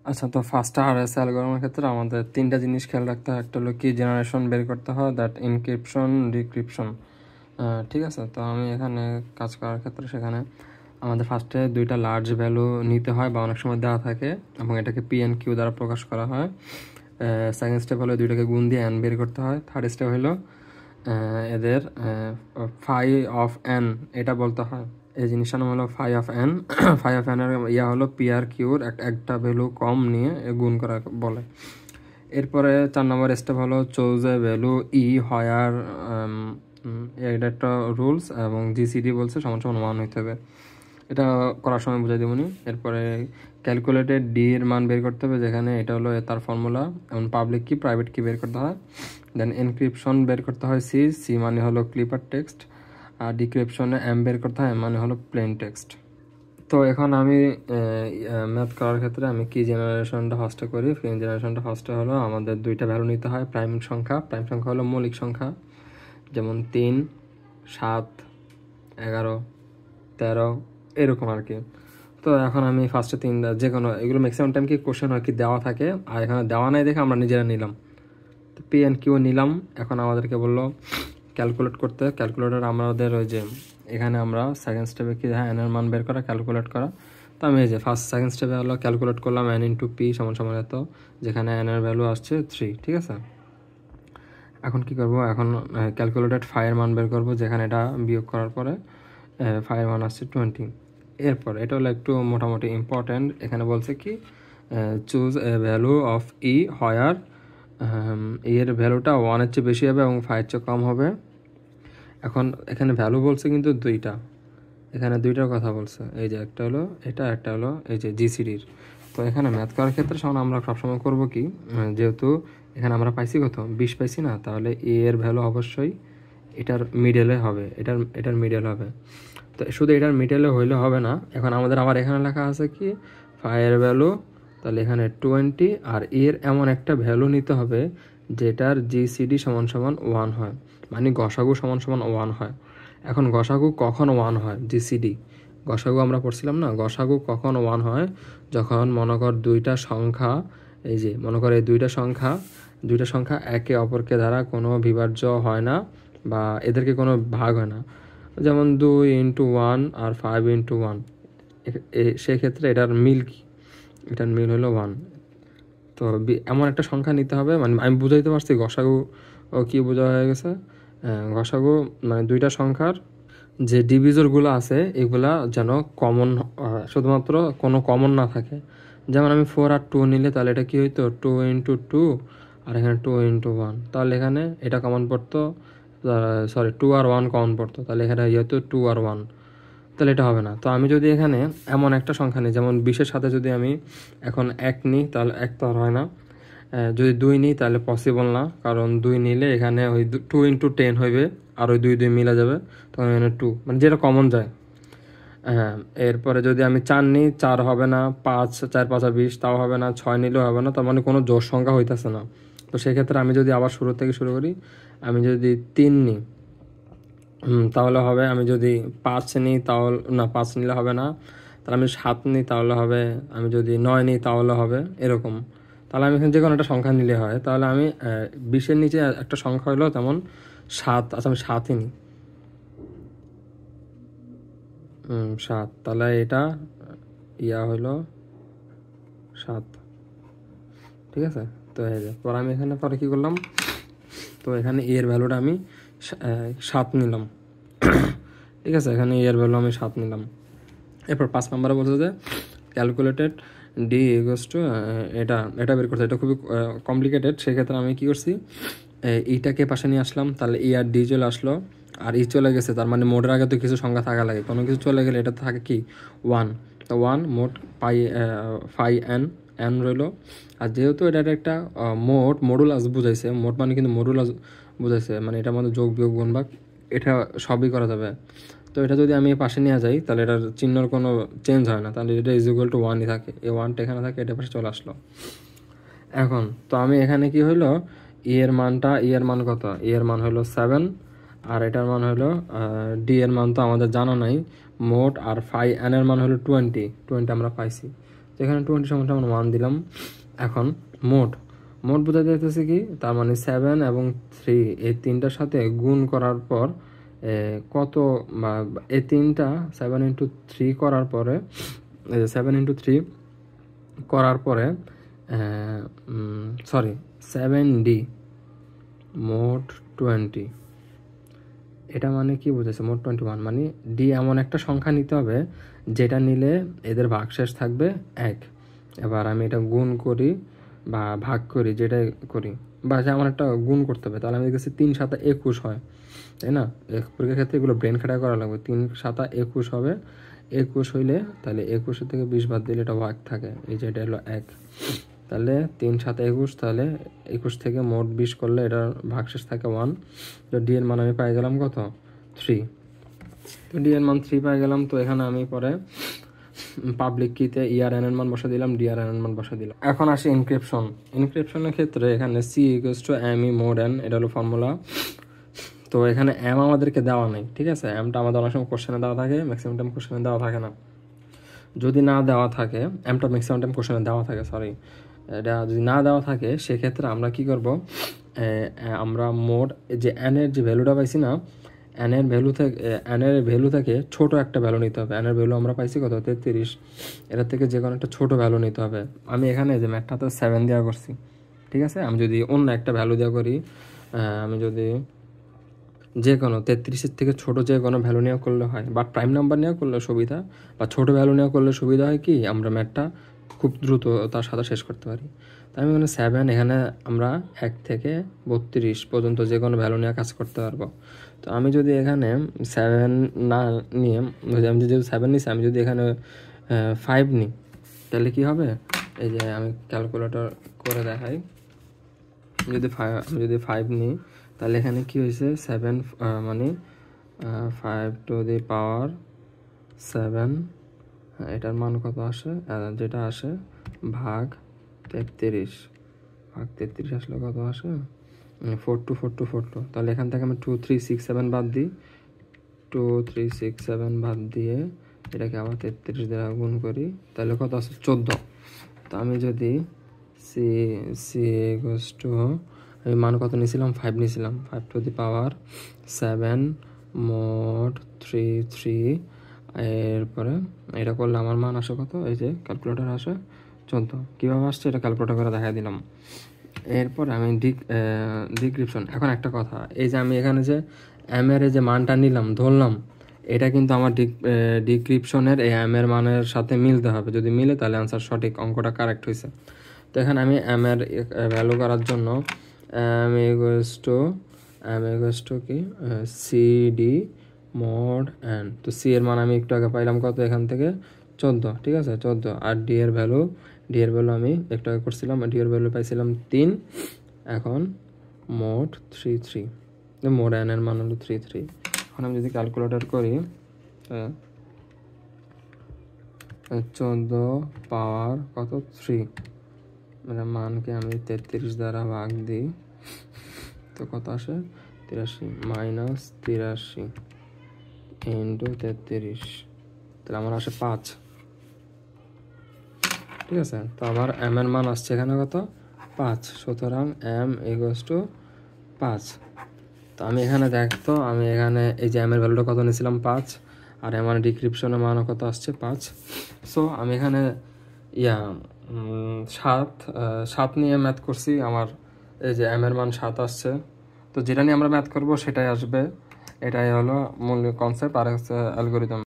আচ্ছা, তো first RSA অ্যালগরিদমের ক্ষেত্রে আমাদের তিনটা জিনিস খেয়াল রাখতে হয়। একটা হলো কি জেনারেশন বের করতে হয়, দ্যাট এনক্রিপশন, ডিক্রিপশন। ঠিক আছে, তো আমি এখানে কাজ করার ক্ষেত্রে সেখানে আমাদের ফার্স্টে দুইটা লার্জ ভ্যালু নিতে হয় বা অনেক সময় দেওয়া থাকে এবং এটাকে পি এন কিউ দ্বারা প্রকাশ করা হয়। সেকেন্ড স্টেপ হলো দুইটাকে গুণ দিয়ে এন বের করতে হয়। থার্ড স্টেপ হলো এদের ফাই অফ এন এটা বলতে হয়। এই জিনিসটার নাম হলো phi of N. Phi of N এর ইয়া হলো পি আর কিউর একটা ভ্যালু কম নিয়ে গুণ করা বলে। এরপরে 4 নম্বর স্টেপ হলো চুজ এ ভ্যালু ই হয়ার, এটা একটা রুলস, এবং জিসিডি বলছে সমান সমান 1 হইতে হবে। এটা করার সময় বুঝাই দেবনি। এরপরে ক্যালকুলেটেড ডি এর মান বের করতে হবে, যেখানে এটা হলো তার ফর্মুলা, এবং পাবলিক কি প্রাইভেট কি বের করতে হয়। দেন এনক্রিপশন বের করতে হয় সি, সি মানে হলো ক্লিপার টেক্সট, আর ডিক্রিপশনে এম বের করতে হয়, এম মানে হলো প্লেন টেক্সট। তো এখন আমি ম্যাথ করার ক্ষেত্রে আমি কি জেনারেশনটা ফার্স্টে করি। জেনারেশনটা ফার্স্টে হলো আমাদের দুইটা ভ্যালু নিতে হয়। প্রাইম সংখ্যা হলো মৌলিক সংখ্যা, যেমন 3, 7, 11, 13 এরকম আর কি। তো এখন আমি ফার্স্টে তিনটা যে কোনো, এগুলো ম্যাক্সিমাম টাইম কি কোশ্চেন হয় কি দেওয়া থাকে, আর এখানে দেওয়া নাই দেখে আমরা নিজেরা নিলাম। তো পি এন কিউ নিলাম। এখন আমাদেরকে বললো ক্যালকুলেট করতে। ক্যালকুলেটর আমাদের ওই যে এখানে আমরা সেকেন্ড স্টেপে কি এন এর মান বের করা, ক্যালকুলেট করা। তো আমি এই যে সেকেন্ড স্টেপে হলো ক্যালকুলেট করলাম এন ইন্টু পি সমান সমান এত, যেখানে এন এর ভ্যালু আসছে 3। ঠিক আছে, এখন কি করব, এখন ক্যালকুলেটেড ফাইয়ের মান বের করব, যেখানে এটা বিয়োগ করার পরে ফাইয়ের মান আসছে 20। এরপর এটা হলো একটু মোটামুটি ইম্পর্ট্যান্ট। এখানে বলছে কি চুজ এ ভ্যালু অফ ই হয়ার এর ভ্যালুটা 1-এর চেয়ে বেশি হবে এবং 5-এর চেয়ে কম হবে। এখন এখানে ভ্যালু বলছে কিন্তু দুইটা, এখানে দুইটার কথা বলছে। এই যে একটা হলো এটা, একটা হলো এই যে জিসিডির। তো এখানে ম্যাথ করার ক্ষেত্রে সামনে আমরা সবসময় করবো কি, যেহেতু এখানে আমরা পাইছি কত 20 পাইছি না, তাহলে এ এর ভ্যালু অবশ্যই এটার মিডলে হবে, এটার মিডল হবে। তো শুধু এটার মিডলে হইলে হবে না, এখন আমাদের আবার এখানে লেখা আছে কি ফাইয়ের ভ্যালু, তাহলে এখানে 20, আর এর এমন একটা ভ্যালু নিতে হবে যেটার জিসিডি সমান সমান 1 হয়, মানে গসাগু সমান সমান 1 হয়। এখন গসাগু কখন 1 হয়, জিসিডি গসাগু আমরা পড়ছিলাম না, গসাগু কখন 1 হয়, যখন মনে কর দুইটা সংখ্যা, এই যে মনে কর এই দুইটা সংখ্যা একে অপরকে দ্বারা কোনো বিভাজ্য হয় না বা এদেরকে কোনো ভাগ হয় না। যেমন 2x1 আর 5x1, সেক্ষেত্রে এটার মিল কি, এটার মিল হলো 1। তো এমন একটা সংখ্যা নিতে হবে, মানে আমি বুঝাইতে পারছি গসাগু কি বোঝা হয়ে গেছে। গসাগু মানে দুইটা সংখ্যার যে ডিভিজরগুলো আছে এগুলা যেন কমন, শুধুমাত্র কোনো কমন না থাকে। যেমন আমি 4 আর 2 নিলে তাহলে এটা কি হইতো 2x2, আর এখানে 2x1, তাহলে এখানে এটা কমন পড়তো, সরি 2 আর 1 কমন পড়তো, তাহলে এখানে হইতো 2 আর 1, তাহলে এটা হবে না। তো আমি যদি এখানে এমন একটা সংখ্যা নিই, যেমন 20-এর সাথে যদি আমি এখন 1 নিই, তাহলে 1 তো আর হয় না। যদি 2 নিই তাহলে পসিবল না, কারণ 2 নিলে এখানে ওই 2x10 হইবে, আর ওই 2 মিলা যাবে, তখন এখানে 2, মানে যেটা কমন যায়। হ্যাঁ, এরপরে যদি আমি 4 নিই, 4 হবে না, 5, 4, 5 আর 20 তাও হবে না, 6 নিলেও হবে না, তার মানে কোনো জোড় সংখ্যা হইতেছে না। তো সেক্ষেত্রে আমি যদি আবার শুরু থেকে শুরু করি, আমি যদি 3 নিই তাহলে হবে, আমি যদি 5 নিই তাহলে না, 5 নিলে হবে না, তাহলে আমি 7 নিই তাহলে হবে, আমি যদি 9 নিই তাহলে হবে, এরকম। তাহলে আমি এখানে যে কোনো একটা সংখ্যা নিলে হয়। তাহলে আমি 20-এর নিচে একটা সংখ্যা হলো তেমন 7, আচ্ছা আমি 7ই নিই, 7, তাহলে এটা ইয়া হলো 7। ঠিক আছে, তো এই যে পরে আমি এখানে পরে কী করলাম, তো এখানে এর ভ্যালুটা আমি 7 নিলাম। ঠিক আছে, এখানে এর ভ্যালু আমি 7 নিলাম। এরপর 5 নম্বরে বলছে যে ক্যালকুলেটেড ডি ইকুয়ালস টু এটা বের করতে, এটা খুবই কমপ্লিকেটেড। সেক্ষেত্রে আমি কী করছি, এইটাকে পাশে নিয়ে আসলাম, তাহলে ই আর ডি চলে আসলো, আর ই চলে গেছে, তার মানে মোটের আগে তো কিছু সংখ্যা থাকা লাগে, কোনো কিছু চলে গেলে এটা থাকে কি 1, তো 1 মোট ফাই এন রইলো। আর যেহেতু এটা একটা মডুলাস বুঝাইছে, মোট মানে কিন্তু মডুলাস বুঝাইছে, মানে এটার মধ্যে যোগ বিয়োগ গুণ ভাগ এটা সবই করা যাবে। তো এটা যদি আমি পাশে নিয়ে যাই তাহলে এটার চিহ্নর কোনো চেঞ্জ হয় না, তাহলে এটা ইকুয়াল টু 1ই থাকে, এই 1টা এখানে থাকে, এটা পাশে চলে আসলো। এখন তো আমি এখানে কি হইলো, এর মান কত, এর মান হলো 7, আর এটার মান হলো ডি এর মান তো আমাদের জানা নাই মোট, আর ফাই এন এর মান হলো 20 আমরা পাইছি। তো এখানে 20 সমান সমান 1 দিলাম। এখন মোড বোঝাতে যাইতেছে কি, তার মানে 7 এবং 3 এই তিনটার সাথে গুণ করার পর কত, বা এই তিনটা 7 ইন্টু 3 করার পরে 7 ইন্টু 3 করার পরে 7D মোট 20, এটা মানে কি বুঝেছে, মোট 21 মানে ডি এমন একটা সংখ্যা নিতে হবে যেটা নিলে এদের ভাগশেষ থাকবে 1। এবার আমি এটা গুণ করি বা ভাগ করি, যেটা করি, বা যেমন একটা গুণ করতে হবে, তাহলে আমি দেখেছি 3 7 21 হয়, তাই না? পরীক্ষার ক্ষেত্রে এগুলো ব্রেন খাটা করা লাগবে। 3 7 21 হবে, 21 হইলে তাহলে 21 থেকে 20 বাদ দিলে এটা ভাগ থাকে, এই যে এটা হলো 1, তাহলে 3 7 21, তাহলে 21 থেকে মোট 20 করলে এটার ভাগশেষ থাকে 1। তো ডি এর মান আমি পাই গেলাম কত, 3। তো ডি এর মান 3 পাই গেলাম। তো এখানে আমি পরে পাবলিক কিতে ERN এর মান বসা দিলাম, DRN এর মান বসা দিলাম। এখন আসি ইনক্রিপশনের ক্ষেত্রে এখানে C = ME mod n, এটা হলো ফর্মুলা। তো এখানে এম আমাদেরকে দেওয়া নেই, ঠিক আছে? এমটা আমাদের অনেক সময় কোশ্চেনে দেওয়া থাকে, ম্যাক্সিমাম টাইম কোশ্চেনে দেওয়া থাকে না। যদি না দেওয়া থাকে, এমটা ম্যাক্সিমাম টাইম কোশ্চেনে দেওয়া থাকে, সরি, এটা যদি না দেওয়া থাকে সেক্ষেত্রে আমরা কি করব, আমরা মোড যে এন এর যে ভ্যালুটা পাইছি না, এন এর ভ্যালু থেকে ছোট একটা ভ্যালু নিতে হবে। এন এর ভ্যালু আমরা পাইছি কত, 33, এটার থেকে যে কোনো একটা ছোট ভ্যালু নিতে হবে। আমি এখানে যে ম্যাথটাতে 7 দেওয়া করছি, ঠিক আছে? আমি যদি অন্য একটা ভ্যালু দেওয়া করি, আমি যদি যে কোনো 33-এর থেকে ছোট যে কোনো ভ্যালু নেওয়া করলে হয়, বা প্রাইম নাম্বার নেওয়া করলে সুবিধা, বা ছোট ভ্যালু নেওয়া করলে সুবিধা হয় কি, আমরা ম্যাথটা খুব দ্রুত তার সাথে শেষ করতে পারি। তাই আমি এখানে 7, এখানে আমরা 1 থেকে 32 পর্যন্ত যে কোনো ভ্যালু নিয়ে কাজ করতে পারবো। তো আমি যদি এখানে 7 না নিয়ে, আমি যদি 7 নিছি, আমি যদি এখানে 5 নিই, তাহলে কি হবে, এই যে আমি ক্যালকুলেটর করে দেখাই, আমি যদি 5 নিই, তাহলে এখানে কি হয়েছে, 7 মানে 5 টু দি পাওয়ার 7, এটার মান কত আসে, যেটা আসে ভাগ 33 আসলে কত আসে, 42, তাহলে এখান থেকে আমি 2 3 6 7 বাদ দিই, 2 3 6 7 বাদ দিয়ে এটাকে আবার 33 দ্বারা গুণ করি, তাহলে কত আছে, 14। তো আমি যদি আমি মান কত নিয়েছিলাম, 5 নিয়েছিলাম, 5 টু দি পাওয়ার 7 মোট 3, এরপরে এটা করলে আমার মান আসে কত, এই যে ক্যালকুলেটর আসে 14। কীভাবে আসছে এটা ক্যালকুলেটর করে দেখা দিলাম। এরপর আমি ডিক্রিপশন। এখন একটা কথা, এই যে আমি এখানে যে এম এর যে মানটা নিলাম, ধরলাম, এটা কিন্তু আমার ডিক্রিপশনের এই এম এর মানের সাথে মিলতে হবে। যদি মিলে তাহলে আনসার সঠিক, অঙ্কটা কারেক্ট হয়েছে। তো এখানে আমি এম এর ভ্যালু করার জন্য এম ইকুয়ালস টু কি, সিডি মোড এন। তো সি এর মান আমি একটু আগে পাইলাম কত, এখান থেকে 14, ঠিক আছে, 14। আর ডি এর ভ্যালু আমি একটু আগে করছিলাম, ডি এর ভ্যালু পাইছিলাম 3। এখন মোড 33, মোড এন এর মান হলো 33। এখন আমি যদি ক্যালকুলেটর করি, 14 পাওয়ার কত, 3, মানে মানকে আমি 33 দ্বারা ভাগ দিই, তো কত আসে, 83 মাইনাস 83 ইন্টু 33, তাহলে আমার আসে 5, ঠিক আছে? তো আমার এম এর মান আসছে এখানে কত, 5। সুতরাং এম ইকুয়ালস টু 5। তো আমি এখানে দেখতো, আমি এখানে এই যে এম এর ভ্যালুটা কত নিয়েছিলাম, 5, আর আমার ডিক্রিপশনের মানও কত আসছে, 5। সো আমি এখানে 7 নিয়ে ম্যাথ করছি, আমার এই যে এম এর মান 7 আসছে। তো যেটা নিয়ে আমরা ম্যাথ করবো সেটাই আসবে, এটাই হলো মূল কনসেপ্ট, আর হচ্ছে অ্যালগরিদম।